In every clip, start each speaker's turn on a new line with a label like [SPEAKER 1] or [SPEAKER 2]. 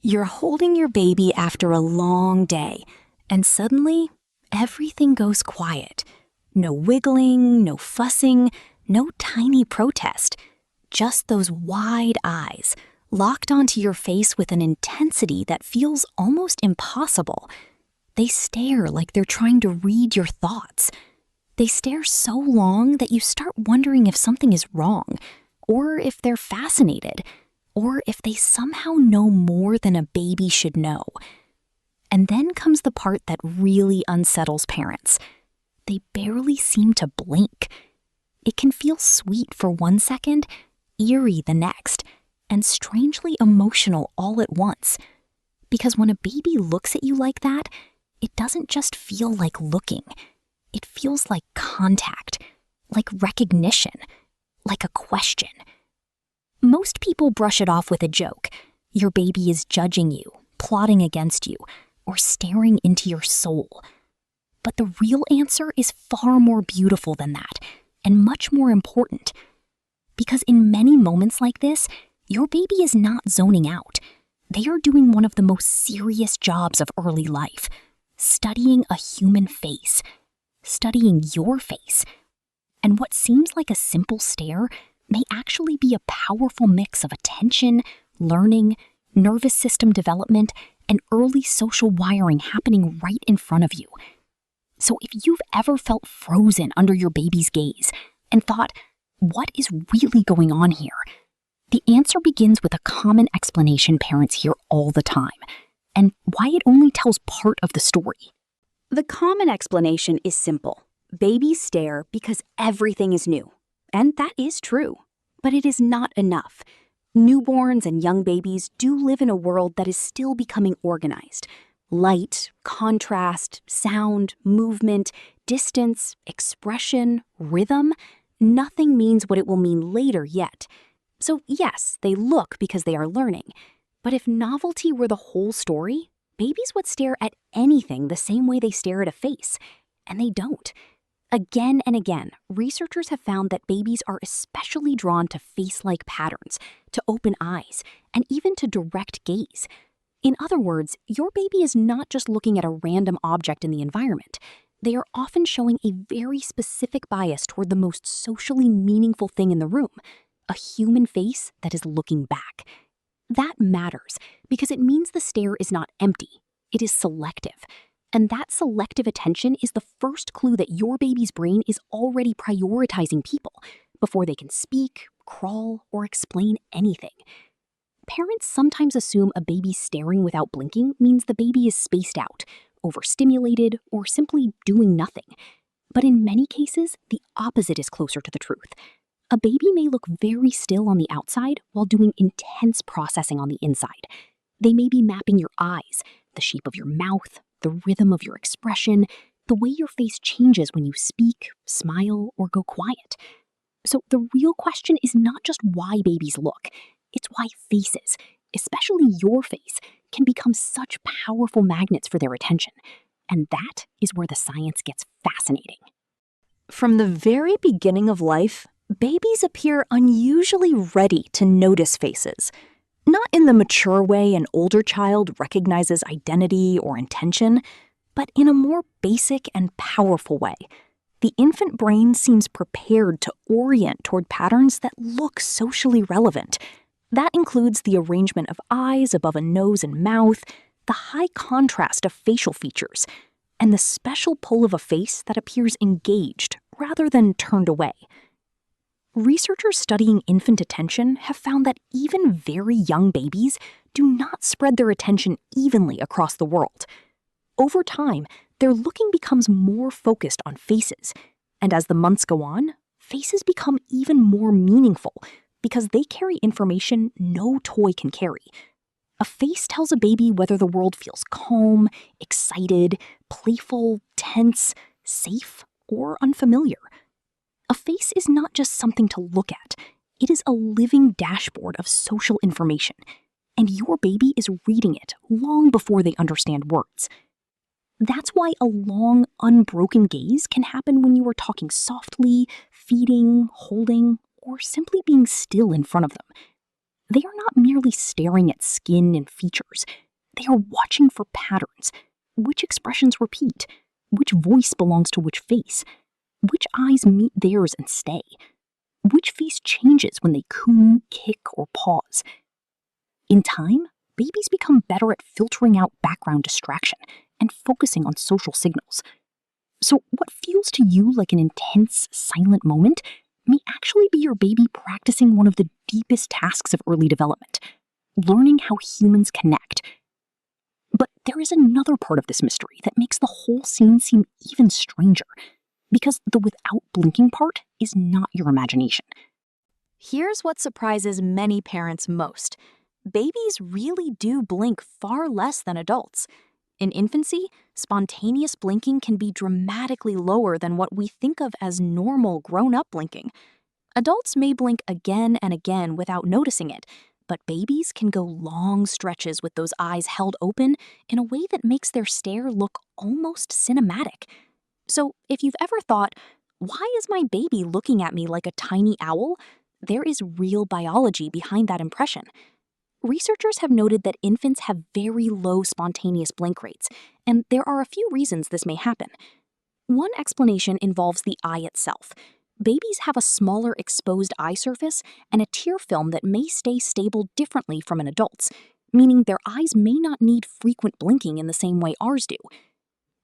[SPEAKER 1] You're holding your baby after a long day, and suddenly, everything goes quiet. No wiggling, no fussing, no tiny protest. Just those wide eyes, locked onto your face with an intensity that feels almost impossible. They stare like they're trying to read your thoughts. They stare so long that you start wondering if something is wrong, or if they're fascinated, or if they somehow know more than a baby should know. And then comes the part that really unsettles parents. They barely seem to blink. It can feel sweet for 1 second, eerie the next, and strangely emotional all at once. Because when a baby looks at you like that, it doesn't just feel like looking. It feels like contact, like recognition, like a question. Most people brush it off with a joke. Your baby is judging you, plotting against you, or staring into your soul. But the real answer is far more beautiful than that, and much more important. Because in many moments like this, your baby is not zoning out. They are doing one of the most serious jobs of early life, studying a human face, studying your face. And what seems like a simple stare may actually be a powerful mix of attention, learning, nervous system development, and early social wiring happening right in front of you. So if you've ever felt frozen under your baby's gaze and thought, what is really going on here? The answer begins with a common explanation parents hear all the time, and why it only tells part of the story.
[SPEAKER 2] The common explanation is simple. Babies stare because everything is new. And that is true. But it is not enough. Newborns and young babies do live in a world that is still becoming organized. Light, contrast, sound, movement, distance, expression, rhythm, nothing means what it will mean later yet. So yes, they look because they are learning. But if novelty were the whole story, babies would stare at anything the same way they stare at a face. And they don't. Again and again, researchers have found that babies are especially drawn to face-like patterns, to open eyes, and even to direct gaze. In other words, your baby is not just looking at a random object in the environment. They are often showing a very specific bias toward the most socially meaningful thing in the room, a human face that is looking back. That matters because it means the stare is not empty, it is selective. And that selective attention is the first clue that your baby's brain is already prioritizing people before they can speak, crawl, or explain anything. Parents sometimes assume a baby staring without blinking means the baby is spaced out, overstimulated, or simply doing nothing. But in many cases, the opposite is closer to the truth. A baby may look very still on the outside while doing intense processing on the inside. They may be mapping your eyes, the shape of your mouth, the rhythm of your expression, the way your face changes when you speak, smile, or go quiet. So the real question is not just why babies look, it's why faces, especially your face, can become such powerful magnets for their attention. And that is where the science gets fascinating.
[SPEAKER 1] From the very beginning of life, babies appear unusually ready to notice faces. Not in the mature way an older child recognizes identity or intention, but in a more basic and powerful way. The infant brain seems prepared to orient toward patterns that look socially relevant. That includes the arrangement of eyes above a nose and mouth, the high contrast of facial features, and the special pull of a face that appears engaged rather than turned away. Researchers studying infant attention have found that even very young babies do not spread their attention evenly across the world. Over time, their looking becomes more focused on faces, and as the months go on, faces become even more meaningful because they carry information no toy can carry. A face tells a baby whether the world feels calm, excited, playful, tense, safe, or unfamiliar. A face is not just something to look at. It is a living dashboard of social information, and your baby is reading it long before they understand words. That's why a long, unbroken gaze can happen when you are talking softly, feeding, holding, or simply being still in front of them.
[SPEAKER 2] They are not merely staring at skin and features. They are watching for patterns. Which expressions repeat? Which voice belongs to which face? Which eyes meet theirs and stay? Which face changes when they coo, kick, or pause? In time, babies become better at filtering out background distraction and focusing on social signals. So what feels to you like an intense, silent moment may actually be your baby practicing one of the deepest tasks of early development, learning how humans connect. But there is another part of this mystery that makes the whole scene seem even stranger, because the without blinking part is not your imagination.
[SPEAKER 1] Here's what surprises many parents most. Babies really do blink far less than adults. In infancy, spontaneous blinking can be dramatically lower than what we think of as normal grown-up blinking. Adults may blink again and again without noticing it, but babies can go long stretches with those eyes held open in a way that makes their stare look almost cinematic. So if you've ever thought, why is my baby looking at me like a tiny owl? There is real biology behind that impression. Researchers have noted that infants have very low spontaneous blink rates, and there are a few reasons this may happen. One explanation involves the eye itself. Babies have a smaller exposed eye surface and a tear film that may stay stable differently from an adult's, meaning their eyes may not need frequent blinking in the same way ours do.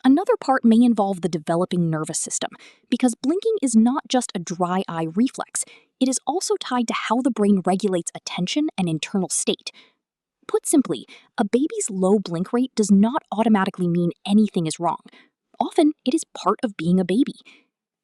[SPEAKER 1] Another part may involve the developing nervous system, because blinking is not just a dry eye reflex, it is also tied to how the brain regulates attention and internal state. Put simply, a baby's low blink rate does not automatically mean anything is wrong. Often, it is part of being a baby.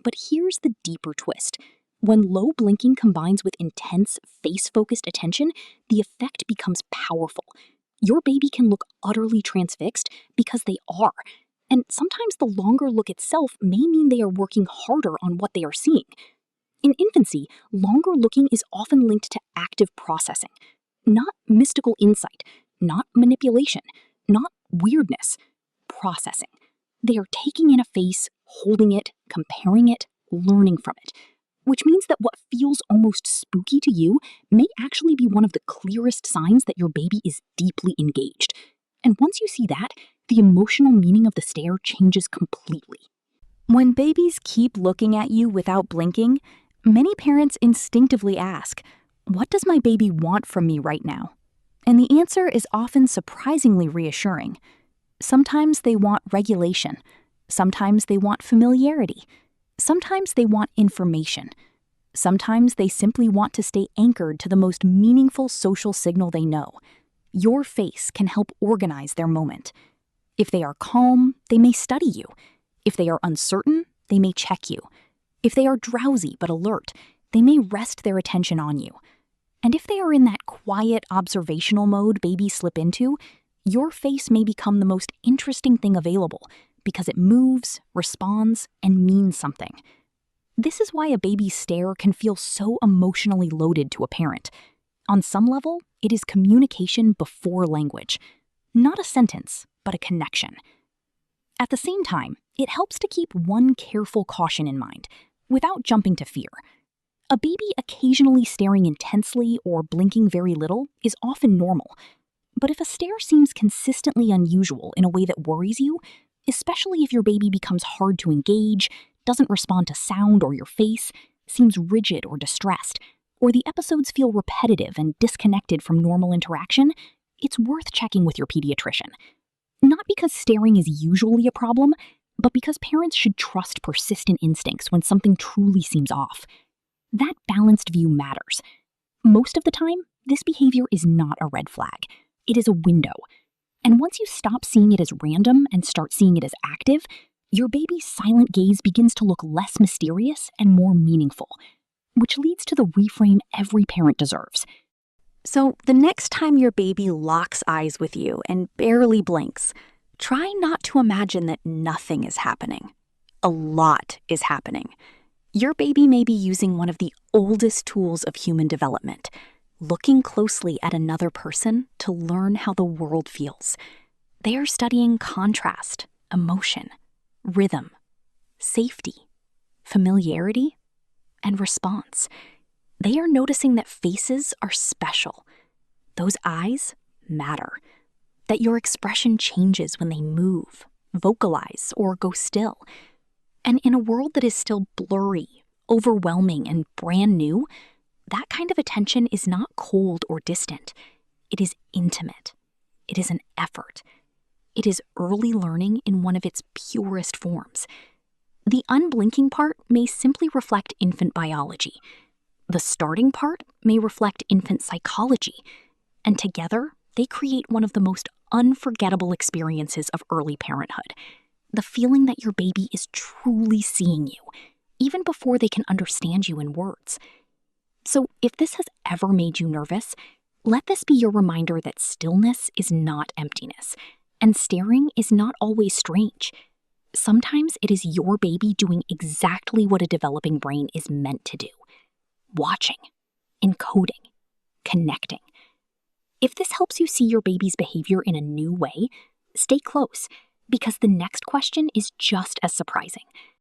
[SPEAKER 1] But here's the deeper twist. When low blinking combines with intense, face-focused attention, the effect becomes powerful. Your baby can look utterly transfixed because they are. And sometimes the longer look itself may mean they are working harder on what they are seeing. In infancy, longer looking is often linked to active processing, not mystical insight, not manipulation, not weirdness, processing. They are taking in a face, holding it, comparing it, learning from it, which means that what feels almost spooky to you may actually be one of the clearest signs that your baby is deeply engaged. And once you see that, the emotional meaning of the stare changes completely. When babies keep looking at you without blinking, many parents instinctively ask, "What does my baby want from me right now?" And the answer is often surprisingly reassuring. Sometimes they want regulation. Sometimes they want familiarity. Sometimes they want information. Sometimes they simply want to stay anchored to the most meaningful social signal they know. Your face can help organize their moment. If they are calm, they may study you. If they are uncertain, they may check you. If they are drowsy but alert, they may rest their attention on you. And if they are in that quiet observational mode babies slip into, your face may become the most interesting thing available because it moves, responds, and means something. This is why a baby's stare can feel so emotionally loaded to a parent. On some level, it is communication before language. Not a sentence, but a connection. At the same time, it helps to keep one careful caution in mind, without jumping to fear. A baby occasionally staring intensely or blinking very little is often normal. But if a stare seems consistently unusual in a way that worries you, especially if your baby becomes hard to engage, doesn't respond to sound or your face, seems rigid or distressed, or the episodes feel repetitive and disconnected from normal interaction, it's worth checking with your pediatrician. Not because staring is usually a problem, but because parents should trust persistent instincts when something truly seems off. That balanced view matters. Most of the time, this behavior is not a red flag. It is a window. And once you stop seeing it as random and start seeing it as active, your baby's silent gaze begins to look less mysterious and more meaningful, which leads to the reframe every parent deserves. So the next time your baby locks eyes with you and barely blinks, try not to imagine that nothing is happening. A lot is happening. Your baby may be using one of the oldest tools of human development, looking closely at another person to learn how the world feels. They are studying contrast, emotion, rhythm, safety, familiarity, and response. They are noticing that faces are special, those eyes matter, that your expression changes when they move, vocalize, or go still. And in a world that is still blurry, overwhelming, and brand new, that kind of attention is not cold or distant. It is intimate. It is an effort. It is early learning in one of its purest forms. The unblinking part may simply reflect infant biology. The starting part may reflect infant psychology. And together, they create one of the most unforgettable experiences of early parenthood. The feeling that your baby is truly seeing you, even before they can understand you in words. So if this has ever made you nervous, let this be your reminder that stillness is not emptiness, and staring is not always strange. Sometimes it is your baby doing exactly what a developing brain is meant to do: watching, encoding, connecting. If this helps you see your baby's behavior in a new way, stay close, because the next question is just as surprising.